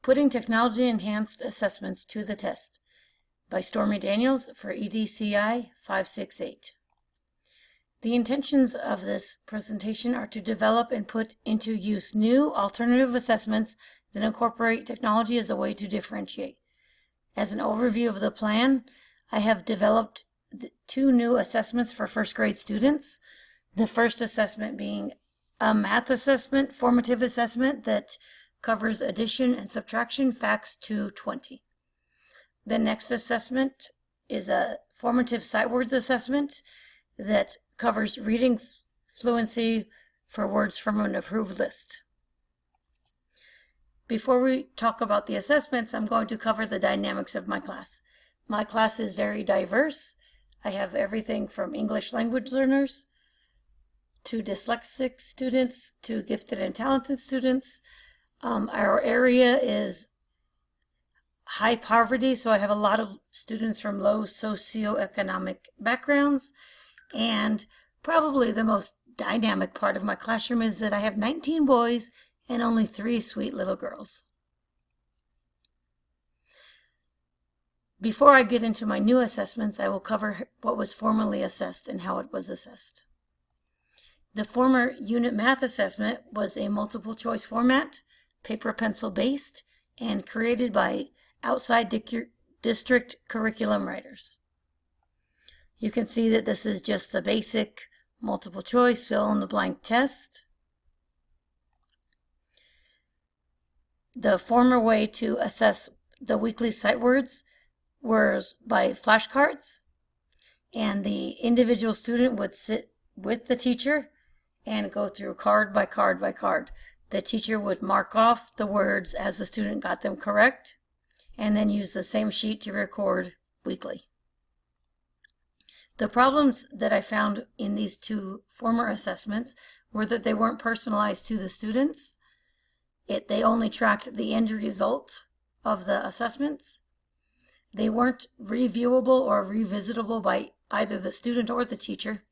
Putting Technology-Enhanced Assessments to the Test by Stormy Daniels for EDCI 568. The intentions of this presentation are to develop and put into use new alternative assessments that incorporate technology as a way to differentiate. As an overview of the plan, I have developed two new assessments for first grade students. The first assessment being a math assessment, formative assessment that covers addition and subtraction, facts 220. The next assessment is a formative sight words assessment that covers reading fluency for words from an approved list. Before we talk about the assessments, I'm going to cover the dynamics of my class. My class is very diverse. I have everything from English language learners to dyslexic students to gifted and talented students. Our area is high poverty, so I have a lot of students from low socioeconomic backgrounds. And probably the most dynamic part of my classroom is that I have 19 boys and only 3 sweet little girls. Before I get into my new assessments, I will cover what was formerly assessed and how it was assessed. The former unit math assessment was a multiple choice format, paper pencil based, and created by outside district curriculum writers. You can see that this is just the basic multiple choice fill in the blank test. The former way to assess the weekly sight words was by flashcards, and the individual student would sit with the teacher and go through card by card by card. The teacher would mark off the words as the student got them correct, and then use the same sheet to record weekly. The problems that I found in these two former assessments were that they weren't personalized to the students. They only tracked the end result of the assessments. They weren't reviewable or revisitable by either the student or the teacher.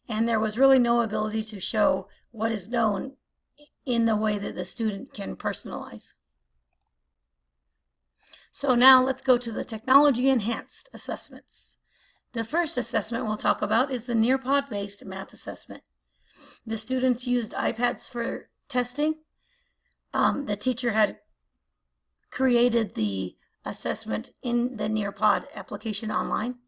And there was really no ability to show what is known in the way that the student can personalize. So now let's go to the technology-enhanced assessments. The first assessment we'll talk about is the NearPod-based math assessment. The students used iPads for testing. The teacher had created the assessment in the NearPod application online.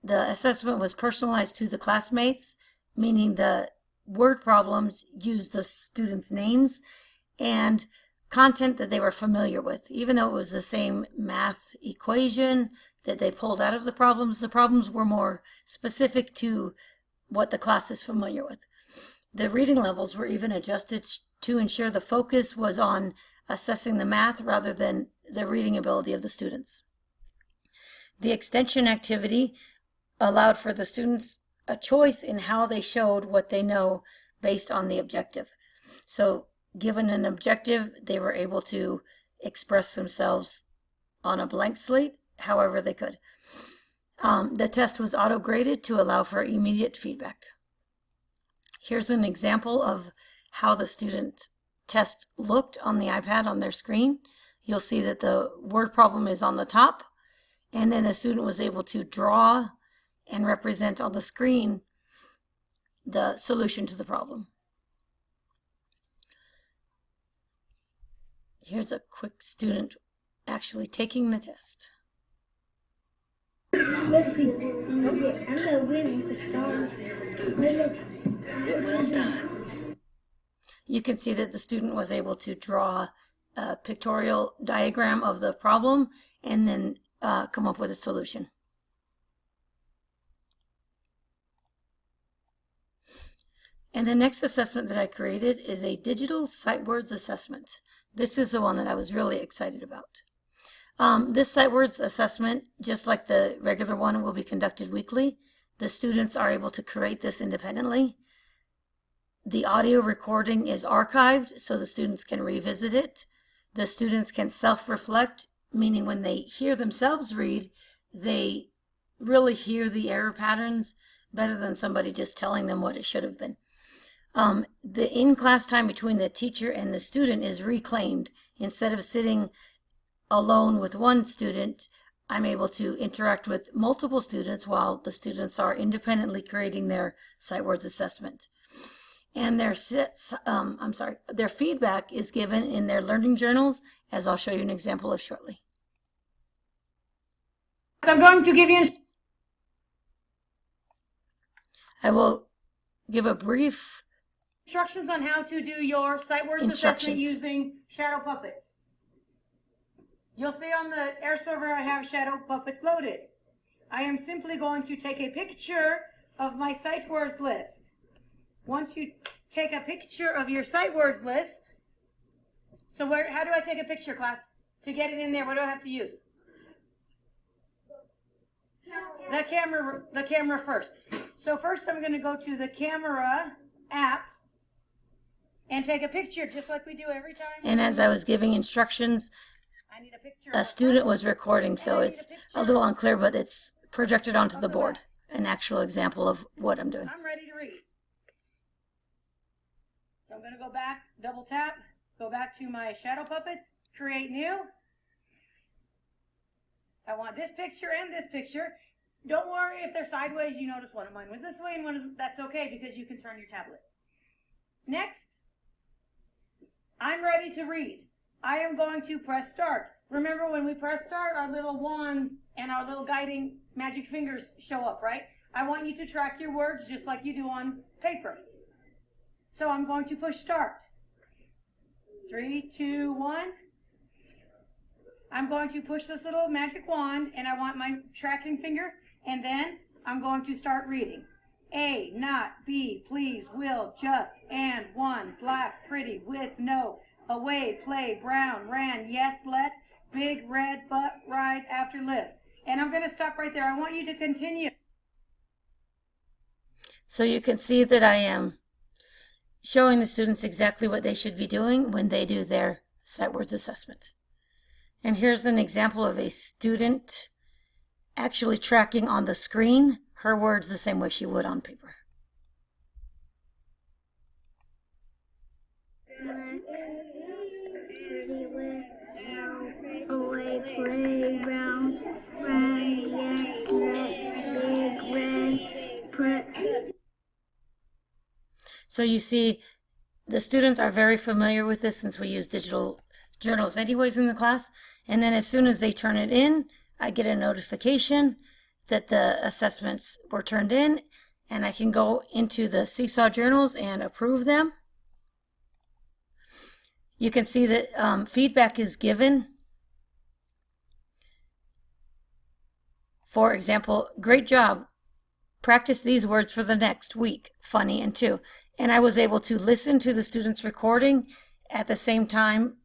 The assessment was personalized to the classmates, meaning the word problems used the students' names and content that they were familiar with. Even though it was the same math equation that they pulled out of the problems were more specific to what the class is familiar with. The reading levels were even adjusted to ensure the focus was on assessing the math rather than the reading ability of the students. The extension activity allowed for the students a choice in how they showed what they know based on the objective. So given an objective, they were able to express themselves on a blank slate however they could. The test was auto-graded to allow for immediate feedback. Here's an example of how the student test looked on the iPad on their screen. You'll see that the word problem is on the top, and then the student was able to draw and represent on the screen the solution to the problem. Here's a quick student actually taking the test. Let's see. Okay, I'm gonna win the stars. Well done. You can see that the student was able to draw a pictorial diagram of the problem and then come up with a solution. And the next assessment that I created is a digital sight words assessment. This is the one that I was really excited about. This sight words assessment, just like the regular one, will be conducted weekly. The students are able to create this independently. The audio recording is archived so the students can revisit it. The students can self-reflect, meaning when they hear themselves read, they really hear the error patterns better than somebody just telling them what it should have been. The in-class time between the teacher and the student is reclaimed. Instead of sitting alone with one student, I'm able to interact with multiple students while the students are independently creating their sight words assessment. And their feedback is given in their learning journals, as I'll show you an example of shortly. So I'm going to give you I will give a brief instructions on how to do your sight words assessment using shadow puppets. You'll see on the air server I have shadow puppets loaded. I am simply going to take a picture of my sight words list. Once you take a picture of your sight words list, so how do I take a picture, class? To get it in there, what do I have to use? The camera first. So first I'm going to go to the camera app and take a picture just like we do every time. And as I was giving instructions, a student was recording, so it's a little unclear, but it's projected onto the board, an actual example of what I'm doing. I'm ready to read. So I'm going to go back, double tap, go back to my shadow puppets, create new. I want this picture and this picture. Don't worry if they're sideways. You notice one of mine was this way and one of them, that's okay because you can turn your tablet. Next, I'm ready to read. I am going to press start. Remember when we press start, our little wands and our little guiding magic fingers show up, right? I want you to track your words just like you do on paper. So I'm going to push start. 3, 2, 1. I'm going to push this little magic wand and I want my tracking finger, and then I'm going to start reading. A, not, B, please, will, just, and, one, black, pretty, with, no, away, play, brown, ran, yes, let, big, red, but, ride, after, live. And I'm going to stop right there. I want you to continue. So you can see that I am showing the students exactly what they should be doing when they do their sight words assessment. And here's an example of a student actually tracking on the screen her words the same way she would on paper. Away, play, brown, run, yes, let, big, red, put. So you see, the students are very familiar with this since we use digital journals anyways in the class. And then as soon as they turn it in, I get a notification that the assessments were turned in, and I can go into the Seesaw journals and approve them. You can see that feedback is given. For example, great job. Practice these words for the next week. Funny and two. And I was able to listen to the students recording at the same time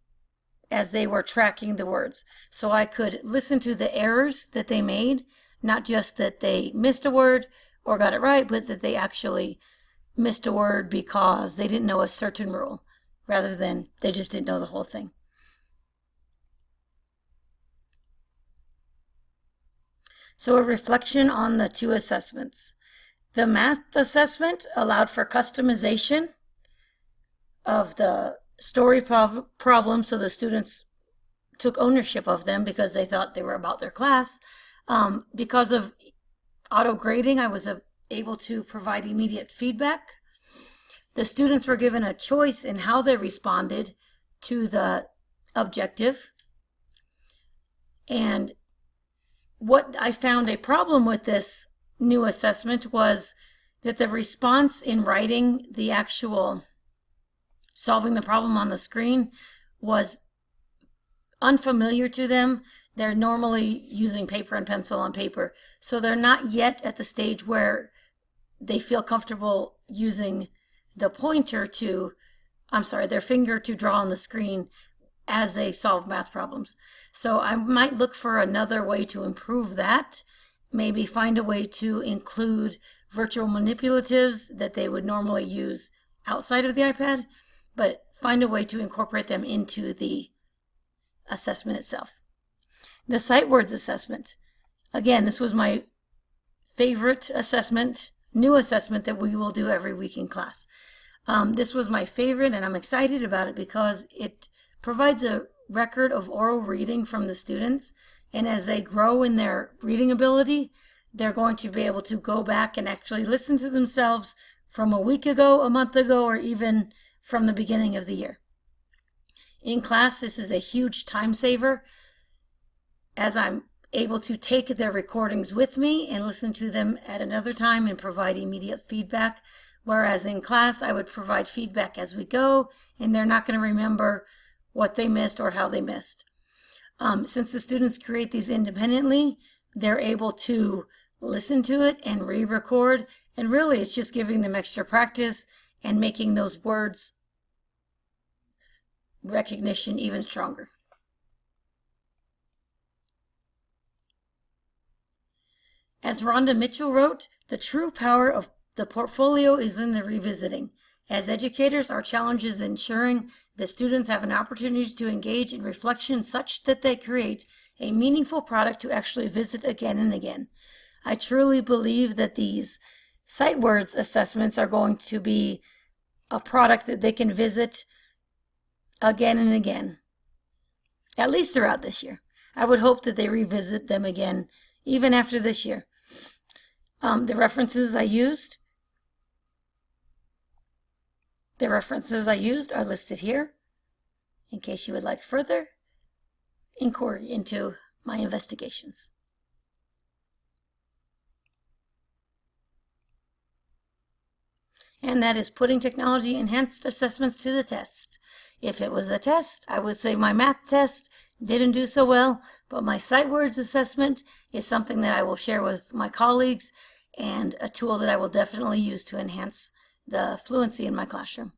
as they were tracking the words. So I could listen to the errors that they made, not just that they missed a word or got it right, but that they actually missed a word because they didn't know a certain rule, rather than they just didn't know the whole thing. So a reflection on the two assessments. The math assessment allowed for customization of the story problems, so the students took ownership of them because they thought they were about their class. Because of auto grading, I was able to provide immediate feedback. The students were given a choice in how they responded to the objective. And what I found a problem with this new assessment was that the response in writing the actual solving the problem on the screen was unfamiliar to them. They're normally using paper and pencil on paper, so they're not yet at the stage where they feel comfortable using the pointer to, their finger to draw on the screen as they solve math problems. So I might look for another way to improve that. Maybe find a way to include virtual manipulatives that they would normally use outside of the iPad, but find a way to incorporate them into the assessment itself. The sight words assessment. Again, this was my favorite assessment, new assessment that we will do every week in class. This was my favorite, and I'm excited about it because it provides a record of oral reading from the students. And as they grow in their reading ability, they're going to be able to go back and actually listen to themselves from a week ago, a month ago, or even from the beginning of the year. In class, this is a huge time saver, as I'm able to take their recordings with me and listen to them at another time and provide immediate feedback. Whereas in class, I would provide feedback as we go, and they're not going to remember what they missed or how they missed. Since the students create these independently, they're able to listen to it and re-record, and really it's just giving them extra practice and making those words recognition even stronger. As Rhonda Mitchell wrote, the true power of the portfolio is in the revisiting. As educators, our challenge is ensuring that students have an opportunity to engage in reflection such that they create a meaningful product to actually visit again and again. I truly believe that these sight words assessments are going to be a product that they can visit again and again, at least throughout this year. I would hope that they revisit them again even after this year. The references I used are listed here in case you would like further inquiry into my investigations. And that is putting technology enhanced assessments to the test. If it was a test, I would say my math test didn't do so well, but my sight words assessment is something that I will share with my colleagues and a tool that I will definitely use to enhance the fluency in my classroom.